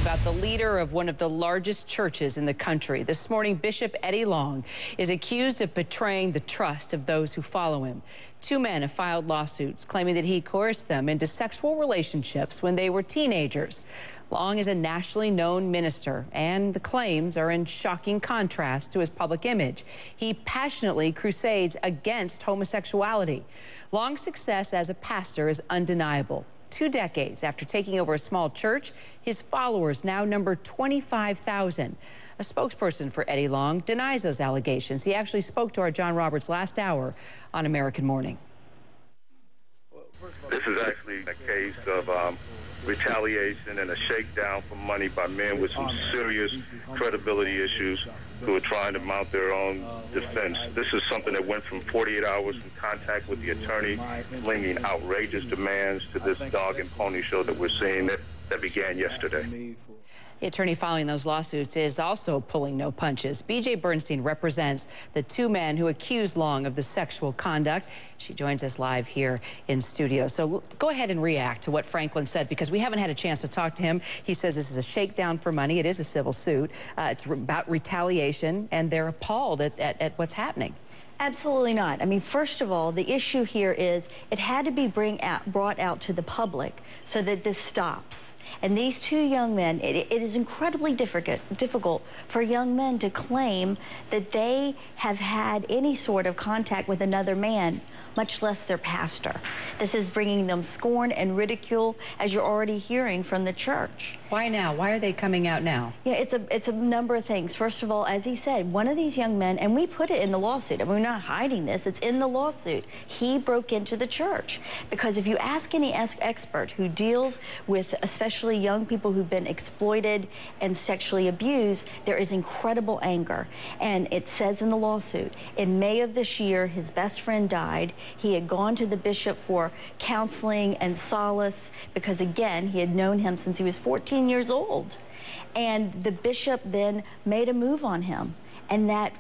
about the leader of one of the largest churches in the country. This morning, Bishop Eddie Long is accused of betraying the trust of those who follow him. Two men have filed lawsuits claiming that he coerced them into sexual relationships when they were teenagers. Long is a nationally known minister, and the claims are in shocking contrast to his public image. He passionately crusades against homosexuality. Long's success as a pastor is undeniable. 2 decades after taking over a small church, his followers now number 25,000. A spokesperson for Eddie Long denies those allegations. He actually spoke to our John Roberts last hour on American Morning. This is actually a case of retaliation and a shakedown for money by men with some serious credibility issues who are trying to mount their own defense. This is something that went from 48 hours from contact with the attorney, flinging outrageous demands to this dog and pony show that we're seeing that began yesterday. The attorney filing those lawsuits is also pulling no punches. B.J. Bernstein represents the two men who accused Long of the sexual conduct. She joins us live here in studio. So go ahead and react to what Franklin said, because we haven't had a chance to talk to him. He says this is a shakedown for money. It is a civil suit. It's about retaliation, and they're appalled at what's happening. Absolutely not. I mean, first of all, the issue here is it had to be brought out to the public so that this stops. And these two young men, it is incredibly difficult for young men to claim that they have had any sort of contact with another man, much less their pastor. This is bringing them scorn and ridicule, as you're already hearing from the church. Why now? Why are they coming out now? Yeah, it's a number of things. First of all, as he said, one of these young men, and we put it in the lawsuit, I mean, we're not hiding this, it's in the lawsuit. He broke into the church. Because if you ask any expert who deals with especially young people who've been exploited and sexually abused, there is incredible anger. And it says in the lawsuit, in May of this year, his best friend died. He had gone to the bishop for counseling and solace because, again, he had known him since he was 14 years old. And the bishop then made a move on him, and that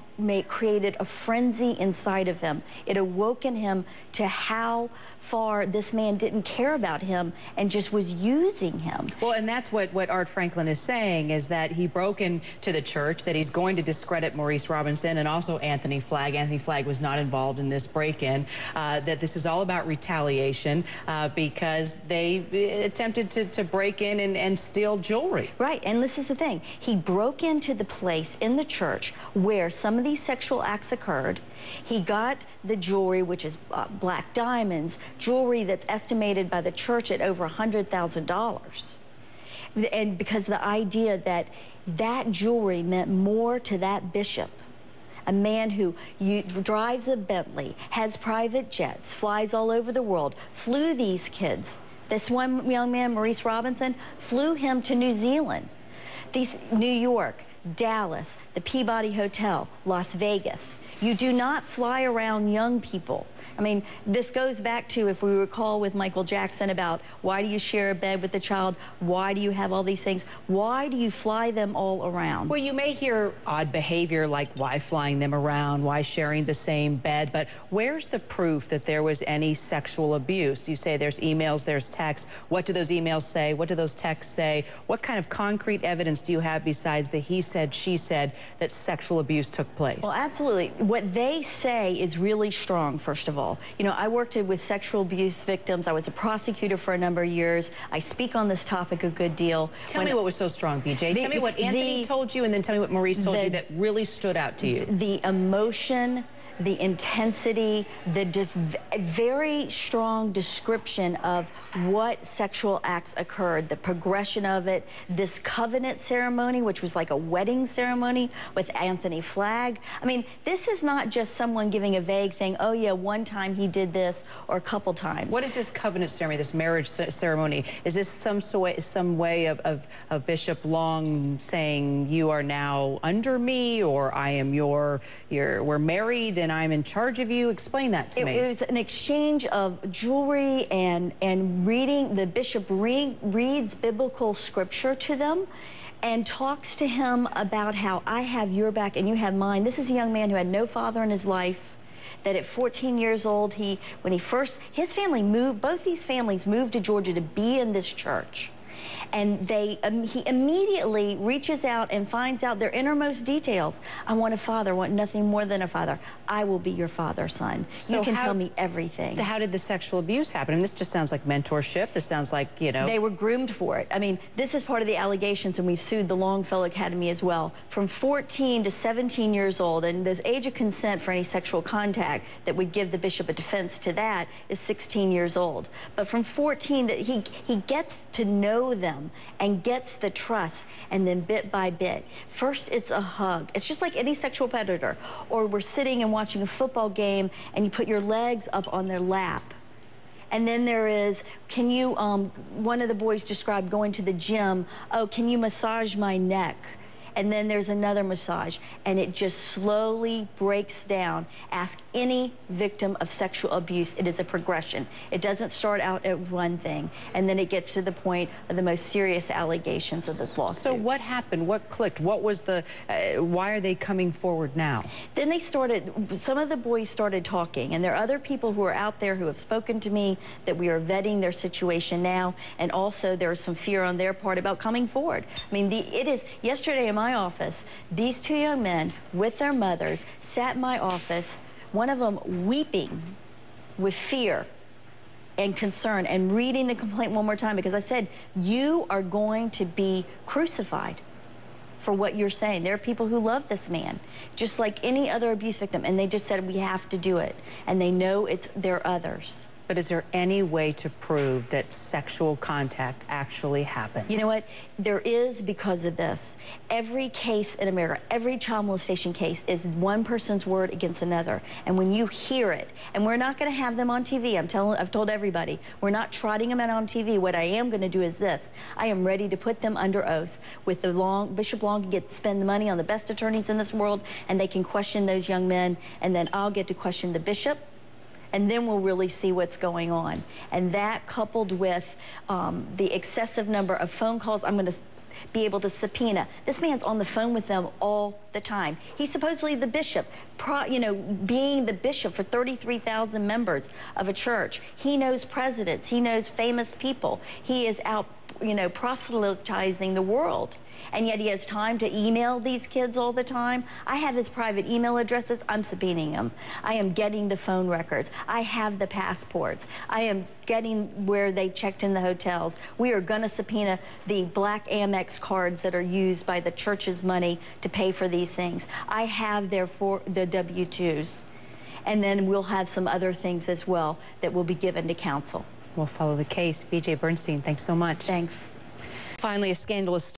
created a frenzy inside of him. It awoken him to how far this man didn't care about him and just was using him. Well, and that's what Art Franklin is saying, is that he broke into the church, that he's going to discredit Maurice Robinson and also Anthony Flagg. Anthony Flagg was not involved in this break-in, that this is all about retaliation because they attempted to break in and steal jewelry. Right, and this is the thing. He broke into the place in the church where some of these sexual acts occurred. He got the jewelry, which is black diamonds, jewelry that's estimated by the church at over $100,000. And because the idea that that jewelry meant more to that bishop, a man who drives a Bentley, has private jets, flies all over the world, flew these kids. This one young man, Maurice Robinson, flew him to New Zealand, New York, Dallas, the Peabody Hotel, Las Vegas. You do not fly around young people. I mean, this goes back to, if we recall with Michael Jackson, about why do you share a bed with the child? Why do you have all these things? Why do you fly them all around? Well, you may hear odd behavior like why flying them around, why sharing the same bed, but where's the proof that there was any sexual abuse? You say there's emails, there's texts. What do those emails say? What do those texts say? What kind of concrete evidence do you have besides the he said, she said that sexual abuse took place? Well, absolutely. What they say is really strong, first of all. You know, I worked with sexual abuse victims. I was a prosecutor for a number of years. I speak on this topic a good deal. Tell me what was so strong, BJ. Tell me what Anthony told you, and then tell me what Maurice told you that really stood out to you. The emotion, the intensity, the very strong description of what sexual acts occurred, the progression of it, this covenant ceremony, which was like a wedding ceremony with Anthony Flagg. I mean, this is not just someone giving a vague thing, oh yeah, one time he did this, or a couple times. What is this covenant ceremony, this marriage ceremony? Is this some way of Bishop Long saying, you are now under me, or I am we're married and I'm in charge of you? Explain that to me. It was an exchange of jewelry and reading. The bishop reads biblical scripture to them and talks to him about how I have your back and you have mine. This is a young man who had no father in his life, that at 14 years old, his family moved, both these families moved to Georgia to be in this church. And he immediately reaches out and finds out their innermost details. I want a father, I want nothing more than a father. I will be your father, son. So you can tell me everything. How did the sexual abuse happen? I mean, this just sounds like mentorship. This sounds like, you know. They were groomed for it. I mean, this is part of the allegations, and we've sued the Longfellow Academy as well. From 14 to 17 years old, and this age of consent for any sexual contact that would give the bishop a defense to that is 16 years old. But from 14 to, he gets to know them and gets the trust, and then bit by bit. First, it's a hug. It's just like any sexual predator. Or we're sitting and watching a football game, and you put your legs up on their lap. And then there is, can you, one of the boys described going to the gym, oh, can you massage my neck? And then there's another massage, and it just slowly breaks down. Ask any victim of sexual abuse. It is a progression. It doesn't start out at one thing, and then it gets to the point of the most serious allegations of this lawsuit. So what happened? What clicked? What was the, why are they coming forward now? Then they started, some of the boys started talking, and there are other people who are out there who have spoken to me that we are vetting their situation now, and also there is some fear on their part about coming forward. I mean, it is, yesterday in my office, these two young men with their mothers sat in my office, one of them weeping with fear and concern and reading the complaint one more time, because I said, you are going to be crucified for what you're saying. There are people who love this man, just like any other abuse victim, and they just said, we have to do it, and they know there are others. But is there any way to prove that sexual contact actually happened? You know what? There is, because of this. Every case in America, every child molestation case is one person's word against another. And when you hear it, and we're not going to have them on TV. I've told everybody, we're not trotting them out on TV. What I am going to do is this. I am ready to put them under oath with the Bishop Long can spend the money on the best attorneys in this world, and they can question those young men, and then I'll get to question the bishop. And then we'll really see what's going on. And that, coupled with the excessive number of phone calls, I'm going to be able to subpoena. This man's on the phone with them all the time. He's supposedly the bishop, being the bishop for 33,000 members of a church. He knows presidents. He knows famous people. He is out, proselytizing the world. And yet he has time to email these kids all the time. I have his private email addresses. I'm subpoenaing him. I am getting the phone records. I have the passports. I am getting where they checked in the hotels. We are going to subpoena the black Amex cards that are used by the church's money to pay for these things. I have the W-2s. And then we'll have some other things as well that will be given to counsel. We'll follow the case. B.J. Bernstein, thanks so much. Thanks. Finally, a scandalous